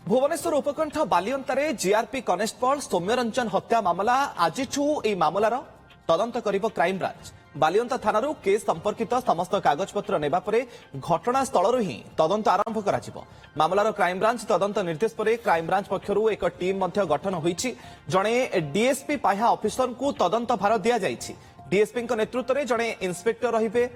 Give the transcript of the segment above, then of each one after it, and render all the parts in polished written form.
Bhubaneswar उपकंठ बालियंतारे GRP constable Soumyaranjan हत्या मामला आज मामलार तदंत करिब क्राइम ब्रांच। बालियंता थानारू केस संपर्कित समस्त कागजपत्र नेबा परे घटनास्थल ही तदंत आरंभ कराजिबो। मामलार क्राइम ब्रांच तदंत निर्देश परे क्राइम ब्रांच पक्षरु एक टीम मध्य गठन होईछि। जणे डीएसपी पाह्या ऑफिसर को तदंत भार दिया जाइछि। डीएसपी नेतृत्व में जणे इंस्पेक्टर रहिबे,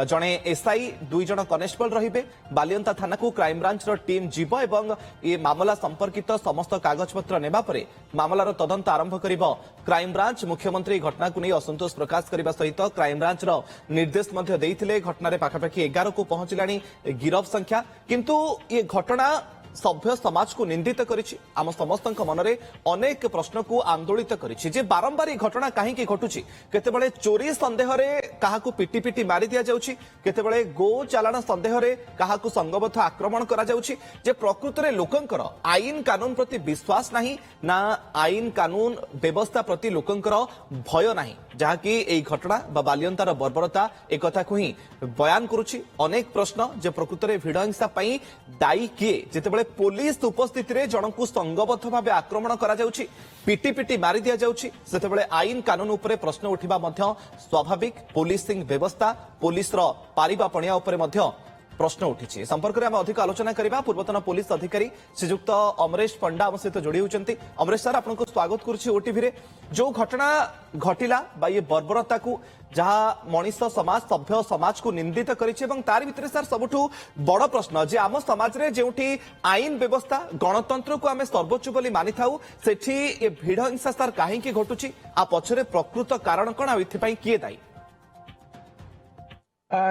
जणे एसआई, 2 जण कनेस्टेबल रहिबे। बालियंता थाना को क्राइम ब्रांच रो टीम जीव एवं ये मामला संपर्कित समस्त कागजपत्र नेबा परे मामलार तदंत आरंभ करिबो क्राइम ब्रांच। मुख्यमंत्री घटना को नहीं असंतोष प्रकाश करने सहित क्राइम ब्रांच रो निर्देश मध्य देइथिले। घटना पाखापाखि 11 को पहुंचलानी गिरफ संख्या, किंतु ये घटना सभ्य समाज को निंदित करिछि। आम समस्त मनरे अनेक प्रश्न को आंदोलित करिछि जे बारंबार घटना कहीं घटुछि। केतेबेले चोरी संदेह रे काहाकू पिटी पिटी मारी दिया जाउछि, केतेबेले गो चालान संदेह रे काहाकू संगबद्ध आक्रमण करा जाउछि। जे प्रकृत रे लोकंकर आईन कानून प्रति विश्वास नाही ना आईन कानून व्यवस्था प्रति लोकंकर भय नाही, जहाँकि एई घटना बा बालियंतार बर्बरता एक कथा को ही बयान करुछि। अनेक प्रश्न जे प्रकृत रे भिड़ हिंसा पई दायी किए, जेतेबेले पुलिस उपस्थिति रे जनकू संगबद्ध भाव आक्रमण करा जाउछि, पिटी पिटी मारी दिया जाउछि, सेतेबेले आईन कानून उपरे प्रश्न उठिबा मध्य स्वाभाविक। पुलिसिंग व्यवस्था, पुलिस रो पारिबा पणिया उपरे मध्य प्रश्न उठी। संपर्क में अधिक आलोचना करबा पूर्वतन पुलिस अधिकारी श्रीजुक्त अमरेश पंडा आम सहित जोड़ी होती। अमरेश सर, आपको स्वागत करुच्ची ओटीवी रे। जो घटना घटिला बा ये बर्बरता को जहाँ मनीष समाज सभ्य समाज को निंदित करिछि, एवं तार भितर सर सबुठु बड़ प्रश्न जे आम समाज रे जेउठी आईन व्यवस्था गणतंत्र को आमे सर्वोच्च बोली मानि थाउ, सेठी ए भिड़ हिंसा सर काहे की घटुछि, आ पछरे प्रकृत कारण कोन, आ इथिपई किए दायी?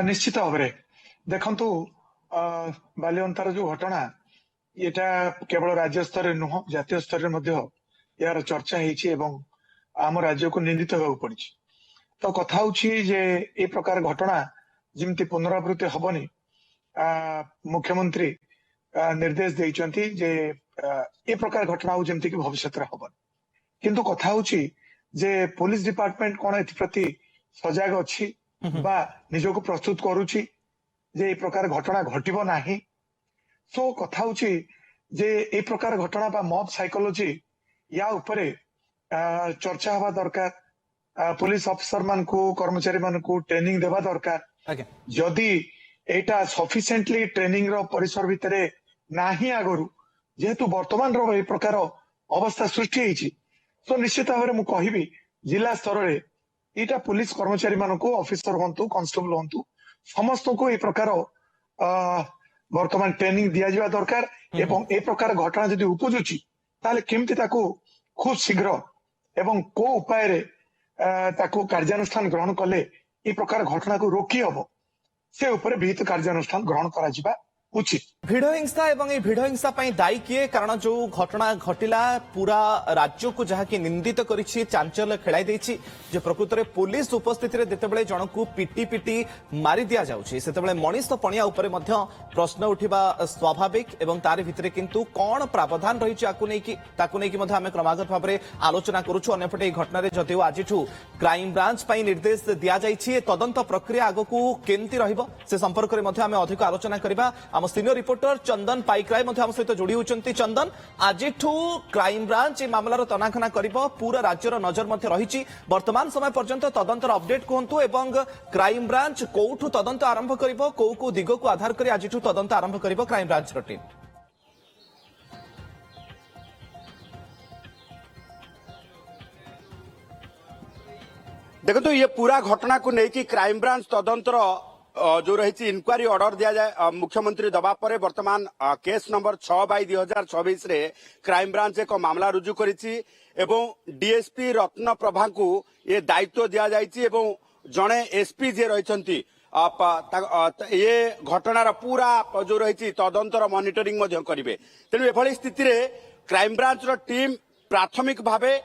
निश्चित भाव देखंतु बालियंतार जो घटना एटा केवल राज्य स्तर नुह जातीय स्तर यार चर्चा होती एवं आम राज्य को निंदित होगा पड़ी। तो कथा होची जे ए प्रकार घटना जिमती पुनरावृत्ति हबनी मुख्यमंत्री निर्देश देइचंती जे ए प्रकार घटना हो जमती कि भविष्य हबन। किंतु कथा होची जे पुलिस डिपार्टमेंट कोन एथि प्रति सजग अछि बा निजको प्रस्तुत करूची जे ए प्रकार घटना घटिबो नाही। सो कथा होची जे ए प्रकार घटना बा मॉब साइकोलॉजी या उपरे चर्चा हवा दरकार। पुलिस अफिसर मान को कर्मचारी मान को ट्रेनिंग देवा दरकार। जदि एटा सफिशिएंटली ट्रेनिंग रो परिसर भितरे नाही आगरु जेहेतु वर्तमान रो ए प्रकार अवस्था सृष्टि होईची, तो निश्चित भाव मु कहिबी जिला स्तर रे एटा पुलिस कर्मचारी मान को ऑफिसर हंतु कांस्टेबल हंतु समस्त को ए प्रकार वर्तमान ट्रेनिंग दिया जावा दरकार। एवं ए प्रकार घटना जदि उपजुची ताले केमती ताको खूब शीघ्र एवं को उपाय रे ताको कार्यानुष्ठान ग्रहण कले ए प्रकार घटना को रोकी हबो, से ऊपर विहित कार्यानुष्ठान ग्रहण करा जिबा उचित। भिड़ हिंसा एवं भिड़ हिंसा दायी किए, कारण जो घटना घटिला पूरा राज्य को जहाँकि निंदित करिछि, चांचल्य खेलाई देछि। जे प्रकृत में पुलिस उपस्थिति रे जेतेबेले जनकू पिटी पिटी मारी दिया जाउछि, सेतेबेले मनीष पणिया उपरे मध्य प्रश्न उठिबा स्वाभाविक। एवं तारि भितरे किंतु कोन प्रावधान रहिछि ताकू नेकी मध्य आमे क्रमागत भाव में आलोचना करूछु। अन्यपटे ए घटना रे जदिओ आजिठू क्राइम ब्रांच पई निर्देश दिया जाइछि, तदंत प्रक्रिया आगकू केमती रहिबो से संपर्क में मध्य आमे अधिक आलोचना करबा। आम सीनियर रिपोर्टर चंदन पाइकराय आम सहित जोड़ी होती। चंदन, आज क्राइम ब्रांच मामलार तनाखना करिबो, पूरा राज्यर नजर मध्य रही। वर्तमान समय पर्यंत तदंतर अपडेट कहतु एवं क्राइम ब्रांच कोठू तदंत आरंभ करिबो, को दिग को आधार करी आज तदंत आरंभ करिबो क्राइम ब्रांच टीम? देखो ये पूरा घटना को लेकिन क्राइम ब्रांच तदंतर जो रही इनक्वारी ऑर्डर दिया जाए मुख्यमंत्री दबा पर वर्तमान केस नंबर 6/2026 रे क्राइम ब्रांच एक मामला रुजु करिछि एवं डीएसपी रत्न प्रभा को ये दायित्व दिया जाइछि एवं जणे एसपी जे रहिसंती ये घटनार पूरा जो रही तदंतर मॉनिटरिंग मध्य करिवे। तेणु एभली स्थिति रे क्राइम ब्रांच रो टीम प्राथमिक भावे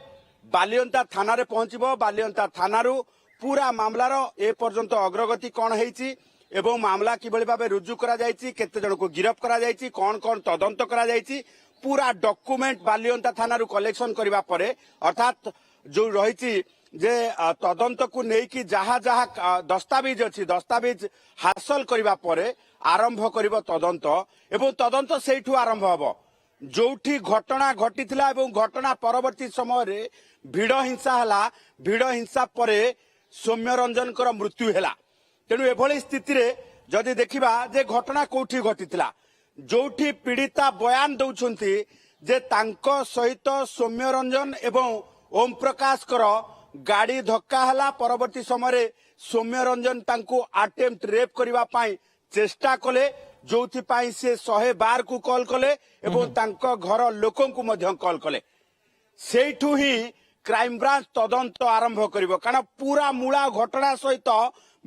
बालियंता थाना रे पहुंचबो। बालियंता थानारू पूरा मामलार ए पर्यंत अग्रगति कौन है एवं मामला किभली भावे रुजु करा जायछि, केते जन को गिरफ्त करा जायछि, कौन कौन तदंत करा जायछि, पूरा डॉक्यूमेंट बालियंता थाना कलेक्शन करबा परे अर्थात जो रही जे तदंत को लेकिन जहाँ जहाँ दस्तावेज अच्छी दस्तावेज हासिल करबा परे आरंभ करिबो तदंत एवं तदंत सेठू आरंभ हबो। जोठी घटना घटिथिला एवं घटना परवर्ती समय भिड़ हिंसा हला भिड़ हिंसा परे सौम्य रंजन मृत्यु हैला तेणु एभली स्थिति रे जदि देखिबा जे घटना कोठी घटिथिला जोठी पीड़िता बयान दउछंती जे तांको सहित सौम्य रंजन एवं ओम प्रकाश कर गाड़ी धक्का हला परवर्ती समय सौम्य रंजन तांको अटेम्प्ट रेप करबा पाई चेष्टा कले जोथि पाई से 112 को कॉल कले एवं तांको घर लोकन को मध्य कॉल कले सेठू ही क्राइम ब्रांच तदंत आरंभ करिवो कारण पूरा मूला घटना सहित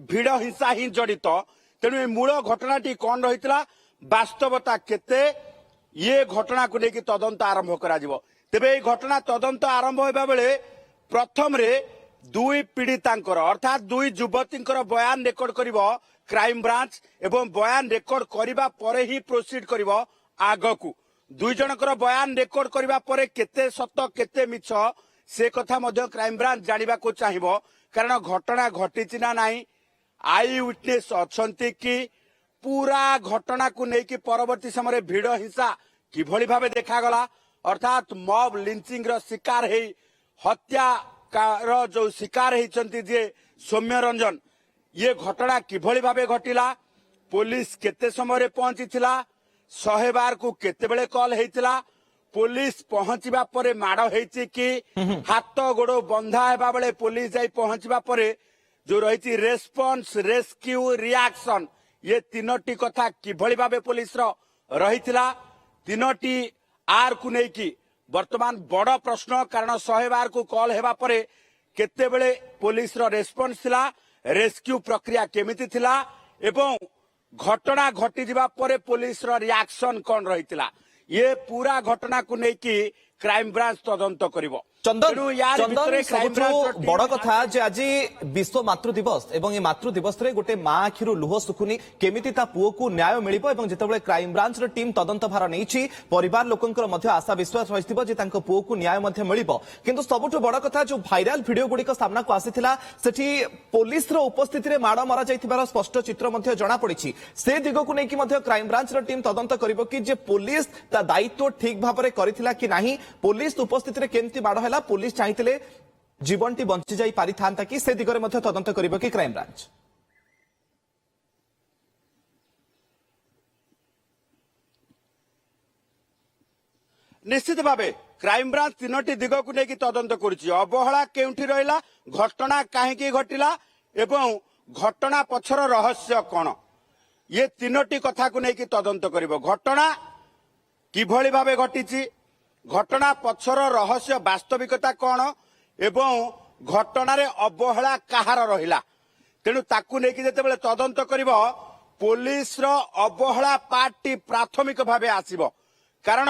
भिड़ हिंसा ही जड़ित तेणु मूल घटनाटी कौन रही वास्तवता केते ये घटना को लेकिन तदंत आरंभ करा तेबे ये घटना तदंत आरंभ होगा बेले प्रथम रे दुई पीड़ितांकर अर्थात दुई युवतींकर बयान रेकर्ड करिवो क्राइम ब्रांच एवं बयान रेकर्ड करिबा परे ही प्रोसीड करिवो आगकू दुई जनकर बयान रेकर्ड करिबा परे केते सत केते मिछ से कथा मध्य क्राइम ब्रांच जानिबा को चाहिबो कारण घटना घटिछि ना नाही आई विटनेस अछंती कि पूरा घटना को लेकिन परवर्ती समय भिड़ हिंसा किभली भावे देखागला अर्थात मॉब लिंचिंग रो शिकार है हत्या रो जो शिकार होती जे सौम्य रंजन ये घटना किभली भावे घटिला पुलिस केते समय पहुंची 112 को केते बेले कॉल हेतिला पुलिस पहुंचीबा परे माड़ हेछि कि हाथ गोड़ बंधा हेबा बेले पुलिस जाई पहुंचीबा परे जो रही रेस्पॉन्स रेस्क्यू रिएक्शन ये तीनोटी कथा किभली भावे पुलिस रही तीनोटी आर को लेकिन वर्तमान बड़ प्रश्न कारण 112 को कॉल हेबा परे केते बेले पुलिस रेस्पॉन्स थिला रेस्क्यू प्रक्रिया केमिति थिला एवं घटना घटी जिबा परे पुलिस रिएक्शन कौन रही ये पूरा घटना को लेकिन क्राइम ब्रांच तदंत करिवो चंदन सबुठु बड़ कथा जे आज विश्व मातृ दिवस एवं ये मातृ दिवस रे गोटे मां आखिरु लुह सुखुनी केमिति ता पुओ को न्याय मिलिबो एवं जेतेबेले क्राइम ब्रांच रो टीम तदंत भार नैछि परिवार लोकंकर मध्य आशा विश्वास रहिथिबो जे तांको पुओ को न्याय मध्य मिलिबो किंतु सबुठु बड़ कथा जो भाइराल वीडियो गुडी को सामना को आसीथिला सेठी पुलिस रो उपस्थिति रे माड़ मारा जाइथिबार स्पष्ट चित्र मध्य जणा पड़िछि से दिगो को नेकी मध्य क्राइम ब्रांच रो टीम तदंत करिवो कि जे पुलिस ता दायित्व ठीक भाबरे करिथिला कि नाही पुलिस उपस्थिति रे केमति माड़ हैला पुलिस चाहिथिले जीवनटी बंची जाई पारि थांता कि से दिगरे मध्य तदंत करिवो कि क्राइम ब्रांच निश्चित भावे क्राइम ब्रांच तीनोटी दिग को लेकिन तदंत करुछि अवहेला केउठी रहिला घटना काहेकि घटिला एवं घटना पछर रहस्य कौन ये तीनोटी कथा को लेकिन तदंत करिवो घटना किभली भावे घटिछि घटना पछर रहस्य वास्तविकता कौन एवं घटनारे अवहेला कहार रहिला तेणु ताकू लेकिन जेतेबेले तदंत करिवो पुलिस रो अवहेला पार्टी प्राथमिक भावे आसीबो कारण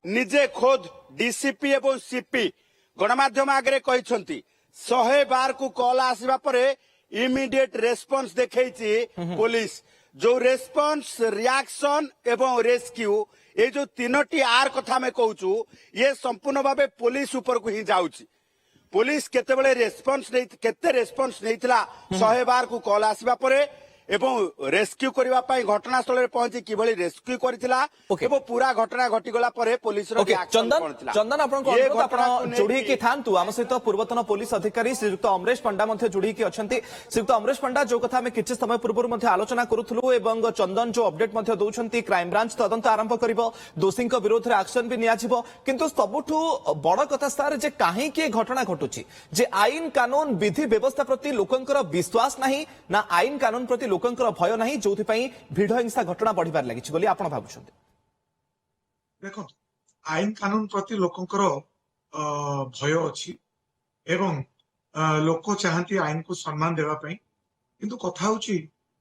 निजे खोद डीसीपी एवं सीपी गणमाध्यम आगे कहिसंती 112 को कॉल आसीबा परे इमीडिएट रेस्पॉन्स देखैछि पुलिस जो रेस्पॉन्स रिएक्शन एवं रेस्क्यू ये जो तीनोटी आर कथा में कहूचु ये संपूर्ण भावे पुलिस ऊपर को ही जाउछि पुलिस केतेबेले रेस्पॉन्स नैथिला 112 को कॉल आसीबा परे एवं रेस्क्यू करबा पई घटनास्थल रे पहुंची किभली रेस्क्यू करथिला एवं पूरा घटना घटी गला परे पुलिस रो रिएक्शन करथिला चंदन आपन को अनुरोध आपन जोडी के थांतु आम सहित पूर्वतन पुलिस अधिकारी श्रीयुक्त अमरेश पंडा मध्ये जोडी के अछंती श्रीयुक्त अमरेश पंडा जो कथा में किछि समय पूर्व मध्ये आलोचना करूथलु एवं चंदन जो अपडेट मध्ये दउछंती क्राइम ब्रांच तदंत आरंभ करिवो दोषी विरोध रे एक्शन भी निया जिवो किंतु सबुठु बड़ कथा सर जे काहे के घटना घटुची जे आईन कानून विधि व्यवस्था प्रति लोकंकर विश्वास नाही ना आईन कानून प्रति लोकंकर भय नाही जोथि पई भिड़ हिंसा घटना बढ़िबार लागिछि बोली आपण भाबुछन्ते देखो आईन कानून प्रति लोकंकर भय अछि एवं लोक चाहती आईन को सम्मान देवा पई किंतु कथा होची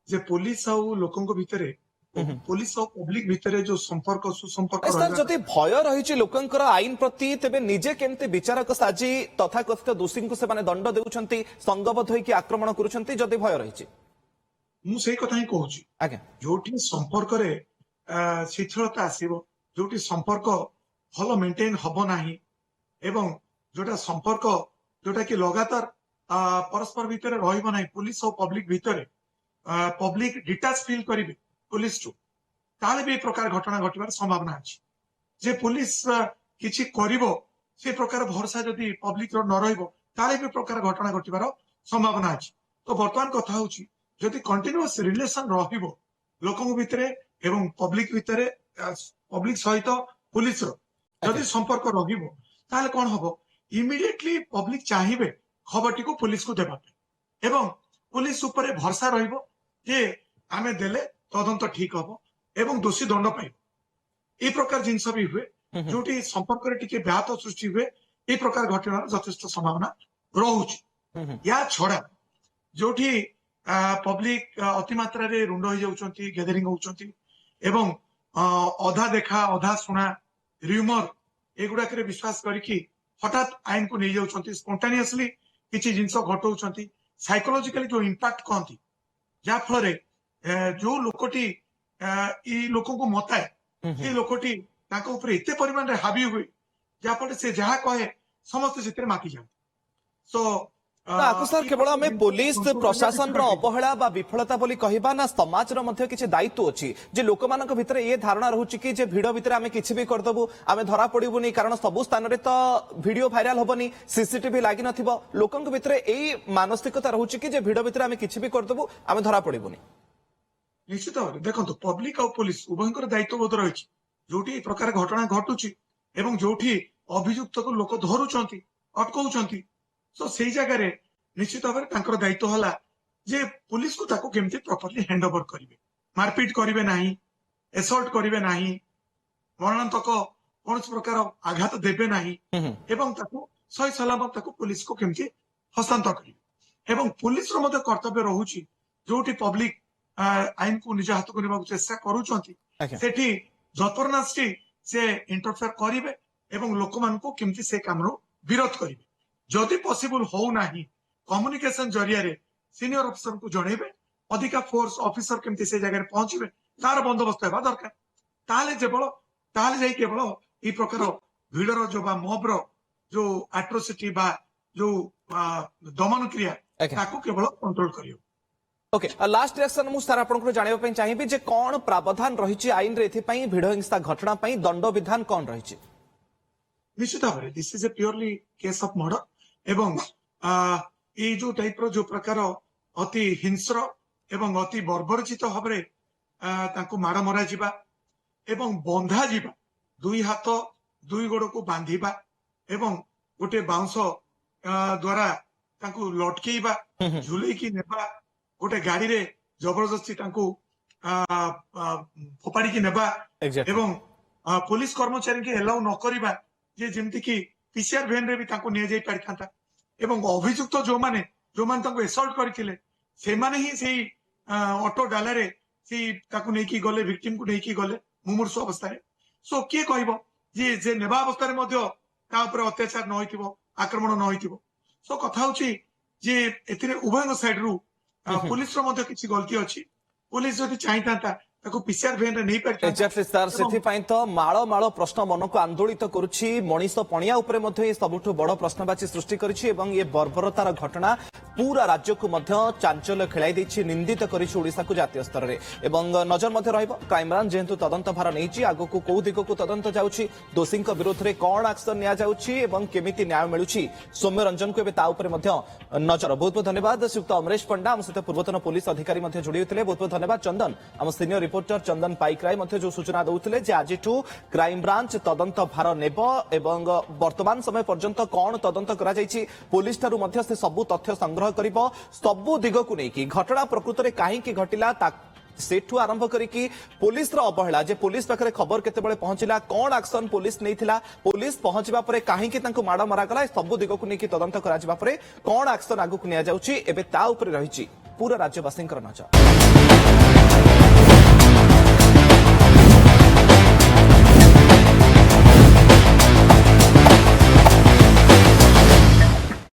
जे पुलिस आ लोकंक भितरे पुलिस और पब्लिक भितरे जो संपर्क सुसंपर्क सर जदि भय रही लोकंकर आईन प्रति तेबे निजे केमते विचारक साजी तथाकथित दोषी को से माने दंड देउछन्ती संगबद्ध होई कि आक्रमण करूछन्ती जदि भय रही मु सेई कथा ही कहूची आज्ञा जोठी संपर्क रे शिथिलता आसीबो जोठी संपर्क भल मेंटेन हबो नाही एवं जोटा संपर्क जोटा कि लगातार परस्पर भितर रहिबो नाही पुलिस और पब्लिक भितर पब्लिक डिटाच फील करिवे पुलिस टू ताले भी प्रकार घटना घटिबार संभावना अछि ଯେ ପୋଲିସ କିଛି କରିବ ସେ ପ୍ରକାର ଭରସା ଯଦି ପବ୍ଲିକ ର ନ ରହିବ ତାହେଲେ ବି ପ୍ରକାର ଘଟଣା ଘଟିବାର ସମ୍ଭାବନା ଅଛି। ତ ବର୍ତ୍ତମାନ କଥା ହଉଛି ଯଦି କଣ୍ଟିନ୍ୟୁଅସ ରିଲେସନ ରହିବ ଲୋକଙ୍କ ଭିତରେ ଏବଂ ପବ୍ଲିକ ଭିତରେ ପବ୍ଲିକ ସହିତ ପୋଲିସର ଯଦି ସମ୍ପର୍କ ରହିବ ତାହେଲେ କଣ ହବ ଇମିଡିଏଟଲି ପବ୍ଲିକ ଚାହିଁବେ ଖବରଟିକୁ ପୋଲିସକୁ ଦେବା ପାଇଁ ଏବଂ ପୋଲିସ ଉପରେ ଭରସା ରହିବ ଯେ ଆମେ ଦେଲେ ତଦନ୍ତ ଠିକ ହବ ଏବଂ ଦୋଷୀ ଦଣ୍ଡ ପାଇବ। এই প্রকার জিনিস বি হুয়ে যোটি সম্পর্কের টিকে ব্যাহত সৃষ্টি হুয়ে এই প্রকার ঘটনার যথেষ্ট সম্ভাবনা রহুଛି। या ছড়া ଯୋଉଠି ପବ୍ଲିକ ଅତିମାତ୍ରାରେ ରୁଣ୍ଡ ହେଇଯାଉଛନ୍ତି ଗ୍ୟାଦରିଂ ହଉଛନ୍ତି ଏବଂ ଅଧା ଦେଖା ଅଧା ଶୁଣା ର୍ୟୁମର ଏଗୁଡାକରେ ବିଶ୍ୱାସ କରିକି ହଠାତ୍ ଆଇନକୁ ନେଇଯାଉଛନ୍ତି ସ୍ପଣ୍ଟାନିୟସଲି କିଛି ଜିନିଷ ଘଟଉଛନ୍ତି ସାଇକୋଲୋଜିକାଲି ଯୋଉ ଇମ୍ପାକ୍ଟ କହନ୍ତି ଯାହା ଫଳରେ ଯୋଉ ଲୋକଟି ଏଇ ଲୋକଙ୍କୁ ମତାଏ ସେ ଲୋକଟି ତାଙ୍କ ଉପରେ ଏତେ ପରିମାଣରେ ହାବି ହୁଏ ଯାହାଫଳରେ ସେ ଯାହା କହେ ସମସ୍ତେ ସେଥିରେ ମାତିଯାଆନ୍ତି। ସୋ ଆକୁ ସାର୍ କେବଳ ଆମେ ପୋଲିସ ପ୍ରଶାସନର ଅବହେଳା ବା ବିଫଳତା ବୋଲି କହିବା ନା ସମାଜର ମଧ୍ୟ କିଛି ଦାୟିତ୍ୱ ଅଛି ଯେ ଲୋକମାନଙ୍କ ଭିତରେ ଏ ଧାରଣା ରହୁଛି କି ଯେ ଭିଡ ଭିତରେ ଆମେ କିଛି ବି କରିଦେବୁ ଆମେ ଧରା ପଡିବୁନି କାରଣ ସବୁ ସ୍ଥାନରେ ତ ଭିଡିଓ ଭାଇରାଲ ହବନି ସିସିଟିଭି ଲାଗି ନଥିବ ଲୋକଙ୍କ ଭିତରେ ଏଇ ମାନସିକତା ରହୁଛି କି ଯେ ଭିଡ ଭିତରେ ଆମେ କିଛି ବି କରିଦେବୁ ଆମେ ଧରା ପଡିବୁନି। ନିଶ୍ଚିତ ଭାବରେ ଦେଖନ୍ତୁ ପବ୍ଲିକ ଆଉ ପୋଲିସ ଉଭୟଙ୍କର ଦାୟିତ୍ୱବୋଧ ରହିଛି ଯୋଉଠି ଏ ପ୍ରକାର ଘଟଣା ଘଟୁଛି ଏବଂ ଯୋଉଠି ଅଭିଯୁକ୍ତକୁ ଲୋକ ଧରୁଛନ୍ତି ଅଟକଉଛନ୍ତି ତ ସେଇ ଜାଗାରେ ନିଶ୍ଚିତ ଭାବରେ ତାଙ୍କର ଦାୟିତ୍ୱ ହେଲା ଯେ ପୋଲିସକୁ ତାକୁ କେମିତି ପ୍ରପରଲି ହ୍ୟାଣ୍ଡ ଓଭର କରିବେ ମାରପିଟ କରିବେ ନାହିଁ ଏସଲ୍ଟ କରିବେ ନାହିଁ ମରଣାନ୍ତକ କୌଣସି ପ୍ରକାର ଆଘାତ ଦେବେ ନାହିଁ ଏବଂ ତାକୁ ସହି ସଲାମତ ତାକୁ ପୋଲିସକୁ କେମିତି ହସ୍ତାନ୍ତର କରିବେ ଏବଂ ପୋଲିସର ମଧ୍ୟ କର୍ତ୍ତବ୍ୟ ରହୁଛି ଯୋଉଠି ପବ୍ଲିକ ଆଇନକୁ ନିଜ ହାତକୁ ନେବାକୁ ଚେଷ୍ଟା କରୁଛନ୍ତି ସେଠି ଯତ୍ପରୋନାସ୍ତି ସେ ଇଣ୍ଟରଫେୟାର କରିବେ ଏବଂ ଲୋକମାନଙ୍କୁ କେମିତି ସେ କାମରୁ ବିରୋଧ କରିବେ ଯଦି ପସିବଲ ହଉନାହିଁ କମ୍ୟୁନିକେସନ ଜରିଆରେ ସିନିୟର ଅଫିସରଙ୍କୁ ଜଣେଇବେ ଅଧିକା ଫୋର୍ସ ଅଫିସର କେମିତି ସେ ଜାଗାରେ ପହଞ୍ଚିବେ ତାର ବନ୍ଦୋବସ୍ତ ହେବା ଦରକାର ତାହେଲେ ଯାଇ କେବଳ ଏଇ ପ୍ରକାର ଭିଡର ଯୋଉ ବା ମବର ଯୋଉ ଆଟ୍ରୋସିଟି ବା ଯୋଉ ଦମନ କ୍ରିୟା ତାକୁ କେବଳ କଣ୍ଟ୍ରୋଲ କରିବ। ओके लास्ट रिएक्शन मु सर आपनको जानिबा पई चाहिबी जे कोन प्रावधान रहिछि आईन रे एथि पई भिड हिंसा घटना पई दंड विधान कोन रहिछि। निश्चित भाव this is a purely case of murder एवं ये जो टाइप रो जो प्रकार अति हिंस्र एवं अति बर्बरचित भावरे तांको मार मरा जिबा एवं बंधा जिबा दुई हाथ दुई गोड़ को बांधिबा एवं गोटे बाउंस द्वारा तांको लटकेइबा झुलेकी नेबा गोटे गाड़ी रे जबरदस्ती तांको फोपाड़ी की नेबा एवं पुलिस कर्मचारी के एलाउ न करिबा जे जेमति की पीसीआर वैन रे भी तांको निया जाई पारिथांता एवं अभियुक्त जो माने तांको एसल्ट करथिले से माने ही सेही ऑटो डाला रे से तांको नेकी गले विक्टिम को नेकी गले मुमूर्षु अवस्था रे सो के कहबो जे नेबा अवस्था रे मध्य ता ऊपर अत्याचार न होइतिबो आक्रमण न होइतिबो सो कथा होची जे एथिरे उभय साइड रु पुलिस रो मध्य किछि गलती अछि पुलिस जदि चाहितांता ताको पीसीआर वैन रे नहीं पारता एक्जेक्टली सर सेथि पई तो माळो माळो प्रश्न मन को आंदोलित करूछि मनीष पणिया उपरे मध्य ये सबुठु बड़ प्रश्नवाची सृष्टि करिछि एवं ये बर्बरतार घटना पूरा राज्य को मध्य चांचल्य खेलाई दैछि निंदित करिछि ओडिसा को जातीय स्तर रे एवं नजर मध्य रहइबो क्राइम ब्रांच जेंतु तदंत भार नैछि आगो को कोउ दिगो को तदंत जाउछि दोषी विरोध रे कोन एक्शन निया जाउछि एवं केमिति न्याय मिलुछि सौम्य रंजन को एबे ता उपरे मध्य नजर। बहुत बहुत धन्यवाद श्रीयुक्त अमरेश पंडा हम सहित पूर्वतन पुलिस अधिकारी मध्य जोड़ी होते बहुत बहुत धन्यवाद चंदन हम सीनियर रिपोर्टर चंदन पाइकराय मध्य जो सूचना दउथिले जे आजिठु क्राइम ब्रांच तदंत भार नेब एवं वर्तमान समय पर्यंत कोन तदंत करा जायछि पुलिस थारु मध्य से सबु तथ्य संग्रह करिवो सबु दिगो को नेकी घटना प्रकृत रे काहे की घटिला सेठू आरंभ करिकी पुलिस रो अवहेला जे पुलिस पाखरे खबर केते बेले पहुंचिला कोन एक्शन पुलिस नैथिला पुलिस पहुंचबा परे काहे की तांको माड मरा गला सबु दिगो को नेकी तदंत करा जिबा परे कोन एक्शन आगु को निया जाउछि एबे ता ऊपर रहिछि पूरा राज्यवासींकर नजर।